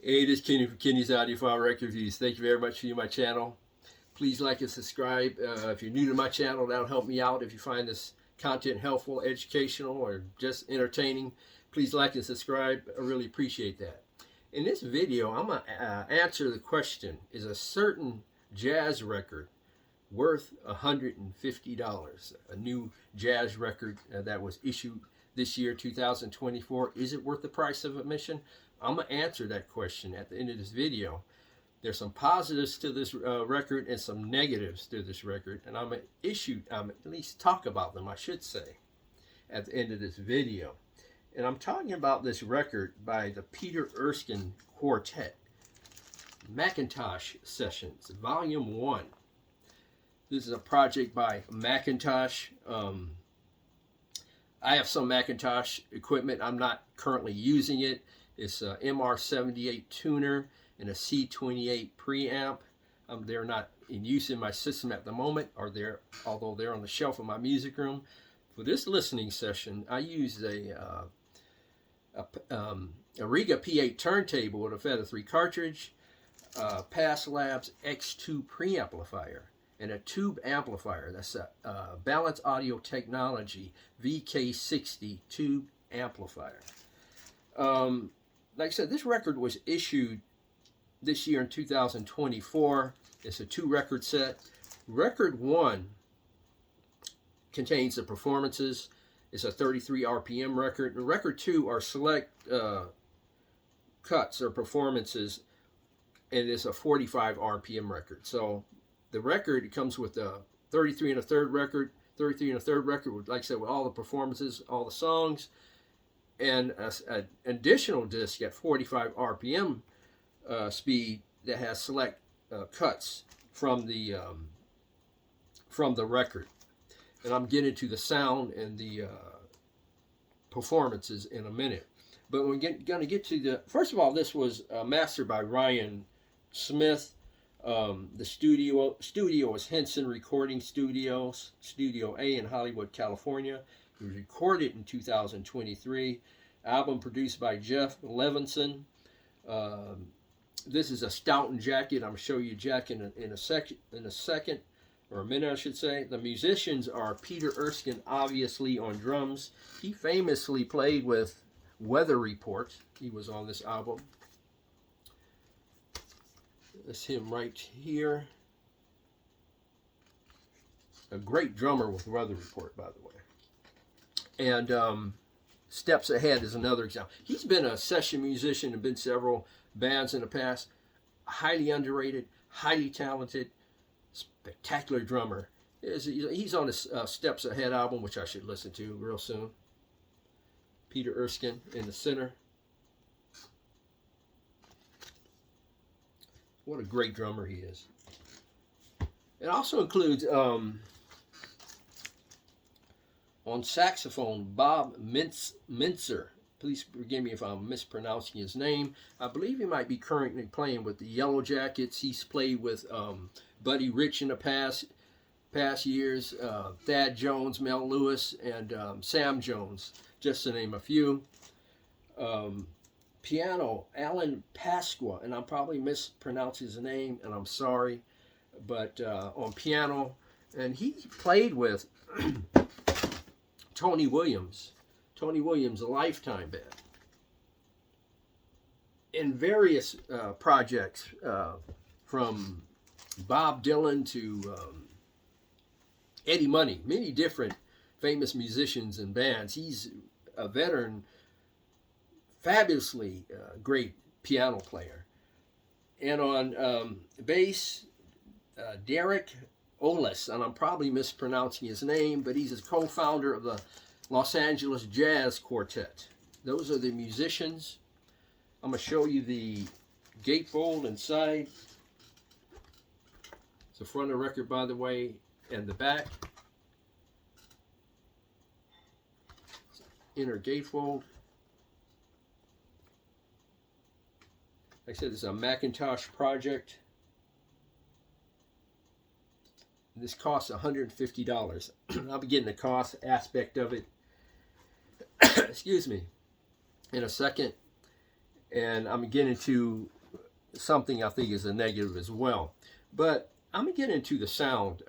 Hey, this is Kenny from Kenny's Audiophile Record Reviews. Thank you very much for my channel. Please like and subscribe. If you're new to my channel, that'll help me out. If you find this content helpful, educational, or just entertaining, please like and subscribe. I really appreciate that. In this video, I'm going to answer the question, is a certain jazz record worth $150? A new jazz record that was issued this year, 2024, is it worth the price of admission? I'm going to answer that question at the end of this video. There's some positives to this record and some negatives to this record, and I'm going to at least talk about them, I should say, at the end of this video. And I'm talking about this record by the Peter Erskine Quartet, Mcintosh Sessions, Volume 1. This is a project by Mcintosh. I have some Mcintosh equipment. I'm not currently using it. It's a MR78 tuner and a C28 preamp. They're not in use in my system at the moment, although they're on the shelf in my music room. For this listening session, I used a Rega P8 turntable with a Apheta 3 cartridge, Past Labs X2 preamplifier, and a tube amplifier. That's a Balance Audio-Technica VK60 tube amplifier. Like I said, this record was issued this year in 2024. It's a 2-record set. Record 1 contains the performances. It's a 33 RPM record. And record 2 are select cuts or performances, and it's a 45 RPM record. So the record, it comes with a 33 and a third record. 33 and a third record, with, like I said, with all the performances, all the songs, and an additional disc at 45 RPM speed that has select cuts from the record. And I'm getting to the sound and the performances in a minute. But we're going to get to the, first of all, this was mastered by Ryan Smith. The studio is Henson Recording Studios, Studio A in Hollywood, California. It was recorded in 2023. Album produced by Jeff Levinson. This is a Stoughton jacket. I'm going to show you a jacket in a second, or a minute, I should say. The musicians are Peter Erskine, obviously, on drums. He famously played with Weather Report. He was on this album. That's him right here. A great drummer with Weather Report, by the way. And Steps Ahead is another example. He's been a session musician and been several bands in the past. Highly underrated, highly talented, spectacular drummer. He's on this Steps Ahead album, which I should listen to real soon. Peter Erskine in the center. What a great drummer he is. It also includes, on saxophone, Bob Mintzer. Please forgive me if I'm mispronouncing his name. I believe he might be currently playing with the Yellow Jackets. He's played with Buddy Rich in the past years, Thad Jones, Mel Lewis, and Sam Jones, just to name a few. Piano, Alan Pasqua, and I'm probably mispronouncing his name, and I'm sorry, but on piano, and he played with Tony Williams, a Lifetime band, in various projects, from Bob Dylan to Eddie Money, many different famous musicians and bands. He's a veteran, fabulously great piano player. And on bass, Derek Oles, and I'm probably mispronouncing his name, but he's a co-founder of the Los Angeles Jazz Quartet. Those are the musicians. I'm going to show you the gatefold inside. It's the front of the record, by the way, and the back. Inner gatefold. Like I said, this is a Mcintosh project. This costs $150. I'll be getting the cost aspect of it, excuse me, in a second. and I'm getting into something I think is a negative as well. But I'm gonna get into the sound.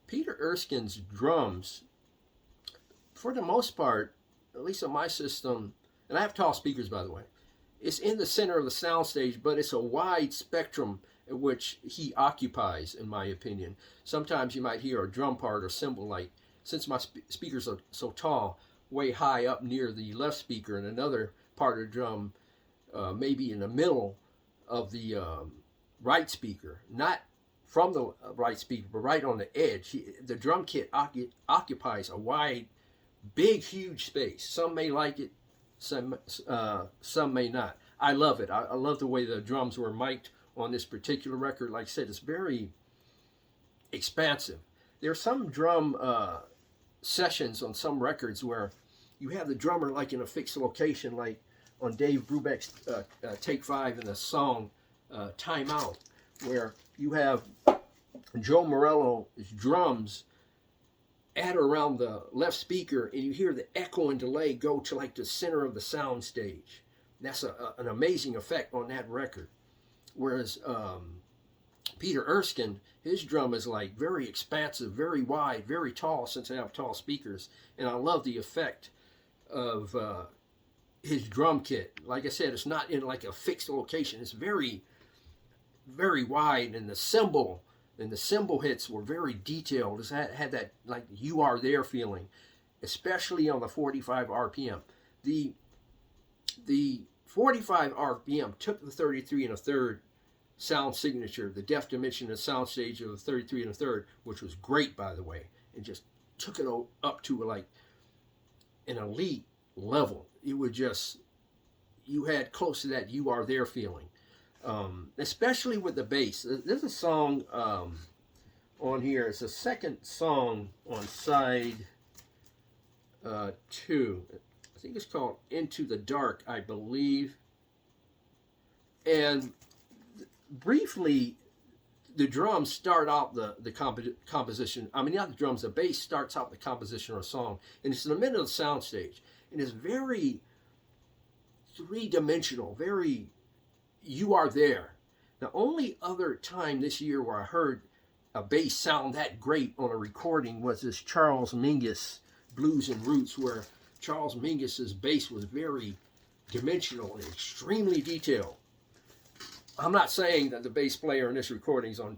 Peter Erskine's drums, for the most part, at least on my system, and I have tall speakers by the way, it's in the center of the soundstage, but it's a wide spectrum in which he occupies, in my opinion. Sometimes you might hear a drum part or cymbal, like, since my speakers are so tall, way high up near the left speaker, and another part of the drum maybe in the middle of the right speaker, not from the right speaker, but right on the edge. The drum kit occupies a wide, big, huge space. Some may like it, some may not. I love it. I love the way the drums were mic'd on this particular record. Like I said, it's very expansive. There are some drum sessions on some records where you have the drummer like in a fixed location, like on Dave Brubeck's Take 5 in the song Time Out, where you have Joe Morello's drums at or around the left speaker, and you hear the echo and delay go to like the center of the sound stage. That's an amazing effect on that record. Whereas Peter Erskine, his drum is like very expansive, very wide, very tall, since I have tall speakers, and I love the effect of his drum kit. Like I said, it's not in like a fixed location. It's very, very wide, and the cymbal hits were very detailed. It had that like you are there feeling, especially on the 45 RPM. The 45 RPM took the 33 1/3 sound signature, the depth dimension and soundstage of the 33 1/3, which was great by the way, and just took it up to like an elite level. It would just, you had close to that you are there feeling, especially with the bass. There's a song on here. It's the second song on side 2. I think it's called Into the Dark, I believe. And briefly, the drums start out the composition. I mean, not the drums, the bass starts out the composition of a song. And it's in the middle of the sound stage. And it's very three-dimensional, very, you are there. The only other time this year where I heard a bass sound that great on a recording was this Charles Mingus Blues and Roots, where Charles Mingus's bass was very dimensional and extremely detailed. I'm not saying that the bass player in this recording is on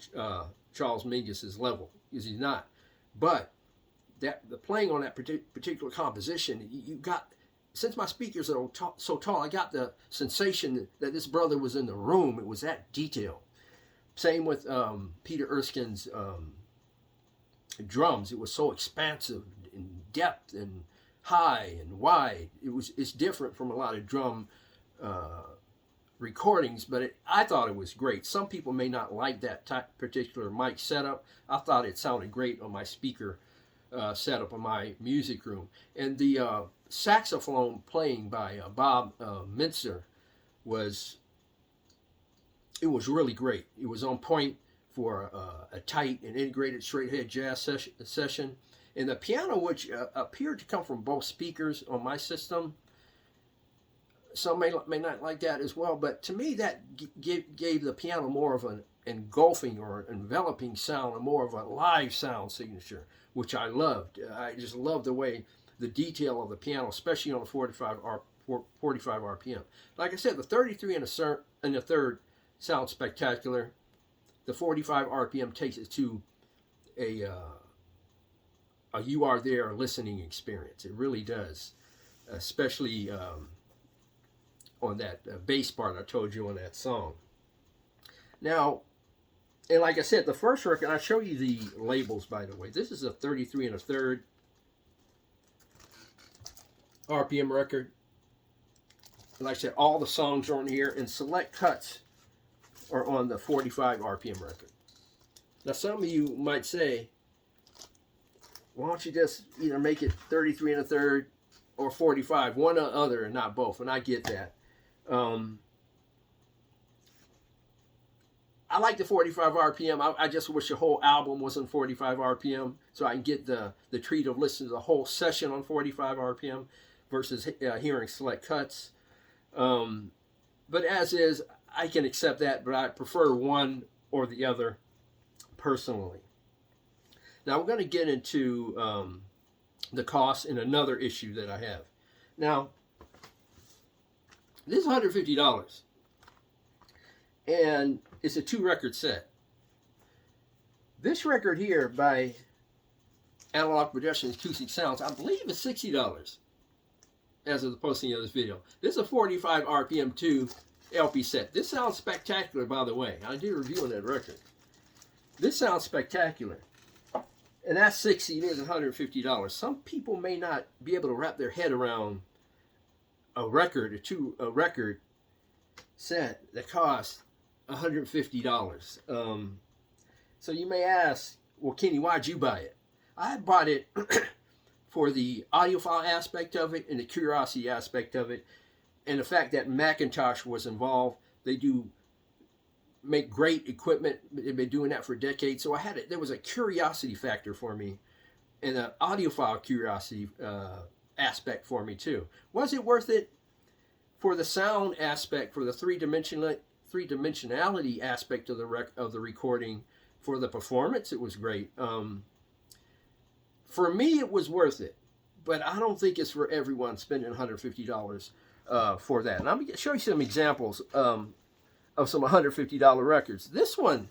Charles Mingus's level, because he's not. But that the playing on that particular composition, you got, since my speakers are so tall, I got the sensation that this brother was in the room. It was that detailed. Same with Peter Erskine's drums. It was so expansive in depth and high and wide. It's different from a lot of drum recordings, but I thought it was great. Some people may not like that particular mic setup. I thought it sounded great on my speaker setup in my music room. And the saxophone playing by Bob Mintzer was really great. It was on point for a tight and integrated straight head jazz session. And the piano, which appeared to come from both speakers on my system, some may not like that as well, but to me that gave the piano more of an engulfing or enveloping sound, and more of a live sound signature, which I loved. I just loved the way, the detail of the piano, especially on the 45 RPM. Like I said, the 33 1/3 sounds spectacular. The 45 RPM takes it to a you are there listening experience. It really does, especially on that bass part I told you on that song. Now, and like I said, the first record, I show you the labels, by the way. This is a 33 1/3 RPM record. Like I said, all the songs are on here, and select cuts are on the 45 RPM record. Now, some of you might say, why don't you just either make it 33 1/3 or 45, one or other and not both? And I get that. I like the 45 RPM. I just wish the whole album was on 45 RPM, so I can get the treat of listening to the whole session on 45 RPM versus hearing select cuts. But as is, I can accept that, but I prefer one or the other personally. Now we're going to get into the cost in another issue that I have. Now, this is $150, and it's a 2-record set. This record here by Analog Productions Acoustic Sounds, I believe is $60 as of the posting of this video. This is a 45 RPM 2 LP set. This sounds spectacular, by the way. I did a review on that record. This sounds spectacular. And that's $60, there's $150. Some people may not be able to wrap their head around a record, a record set that costs $150. So you may ask, well, Kenny, why'd you buy it? I bought it for the audiophile aspect of it and the curiosity aspect of it, and the fact that Mcintosh was involved. They do make great equipment. They've been doing that for decades. So I had it. There was a curiosity factor for me, and an audiophile curiosity aspect for me too. Was it worth it for the sound aspect, for the three-dimensionality aspect of the recording? For the performance, it was great. For me, it was worth it, but I don't think it's for everyone spending $150 for that. And I'm going to show you some examples of some $150 records. This one,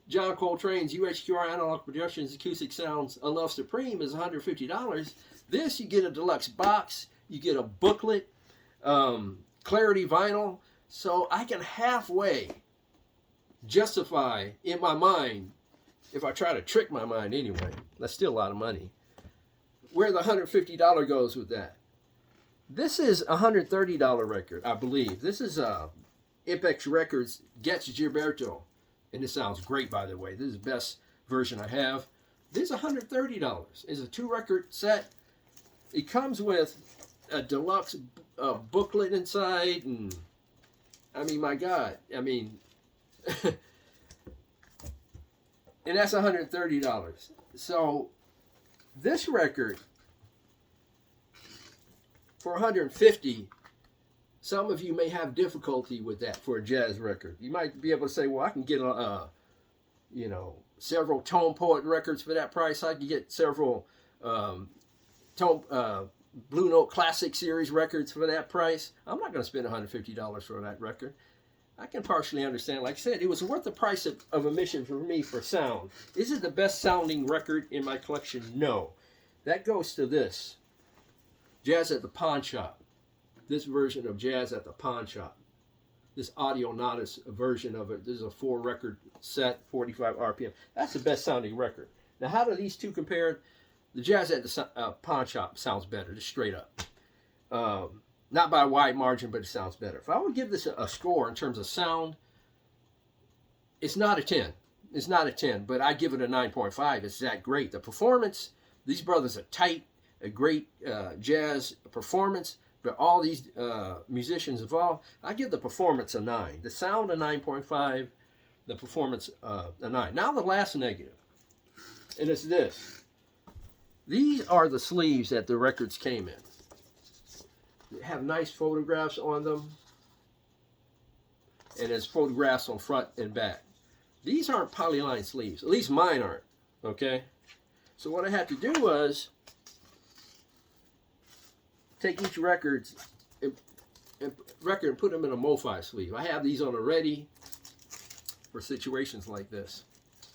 John Coltrane's UHQR Analog Productions Acoustic Sounds A Love Supreme, is $150. This, you get a deluxe box, you get a booklet, clarity vinyl, so I can halfway justify in my mind, if I try to trick my mind anyway, that's still a lot of money, where the $150 goes with that. This is a $130 record, I believe. This is Ipex Records Gets Gilberto, and this sounds great, by the way. This is the best version I have. This is $130. It's a 2-record set. It comes with a deluxe booklet inside, and I mean, my God, I mean, and that's $130. So this record for $150, some of you may have difficulty with that for a jazz record. You might be able to say, well, I can get you know, several Tone Poet records for that price. I can get several Blue Note Classic Series records for that price. I'm not going to spend $150 for that record. I can partially understand. Like I said, it was worth the price of admission for me for sound. Is it the best sounding record in my collection? No. That goes to this. Jazz at the Pawn Shop. This version of Jazz at the Pawn Shop. This Audio-Technica version of it. This is a 4-record set, 45 RPM. That's the best sounding record. Now, how do these two compare? The Jazz at the Pawn Shop sounds better, just straight up. Not by a wide margin, but it sounds better. If I would give this a score in terms of sound, it's not a 10. It's not a 10, but I give it a 9.5. It's that great. The performance, these brothers are tight, a great jazz performance, but all these musicians involved, I give the performance a 9. The sound a 9.5, the performance a 9. Now the last negative, and it's this. These are the sleeves that the records came in. They have nice photographs on them, and there's photographs on front and back. These aren't polyline sleeves, at least mine aren't, okay? So what I had to do was take each record and put them in a MoFi sleeve. I have these on the ready for situations like this,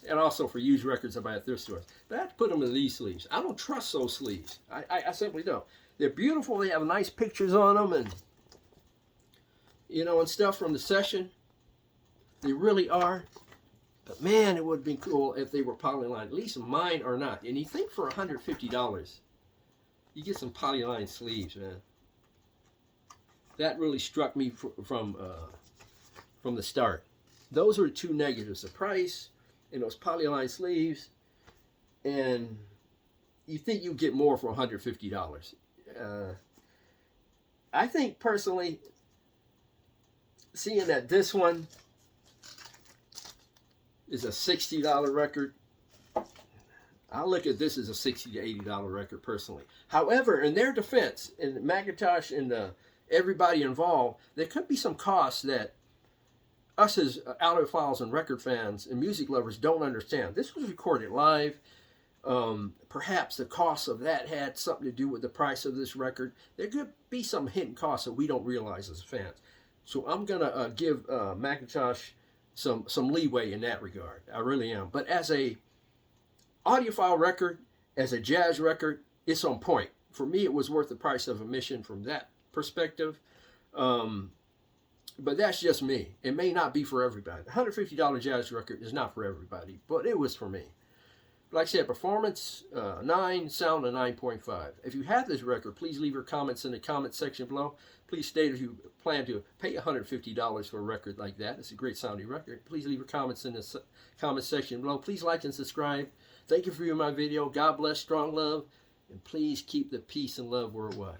and also for used records I buy at thrift stores. But I have to put them in these sleeves. I don't trust those sleeves. I simply don't. They're beautiful. They have nice pictures on them, and you know, and stuff from the session. They really are. But man, it would have been cool if they were polyline. At least mine are not. And you think for $150, you get some polyline sleeves, man. That really struck me from the start. Those are two negatives: the price and those polyline sleeves. And you think you get more for $150. I think personally, seeing that this one is a $60 record, I look at this as a $60 to $80 record personally. However, in their defense, in Mcintosh and the everybody involved, there could be some costs that us as audiophiles and record fans and music lovers don't understand. This was recorded live. Perhaps the cost of that had something to do with the price of this record. There could be some hidden costs that we don't realize as fans. So I'm gonna give Mcintosh some leeway in that regard. I really am. But as a audiophile record, as a jazz record, it's on point. For me, it was worth the price of admission from that perspective. But that's just me. It may not be for everybody. $150 jazz record is not for everybody, but it was for me. Like I said, performance 9, sound a 9.5. If you have this record, please leave your comments in the comment section below. Please state if you plan to pay $150 for a record like that. It's a great sounding record. Please leave your comments in the comment section below. Please like and subscribe. Thank you for viewing my video. God bless, strong love, and please keep the peace and love worldwide.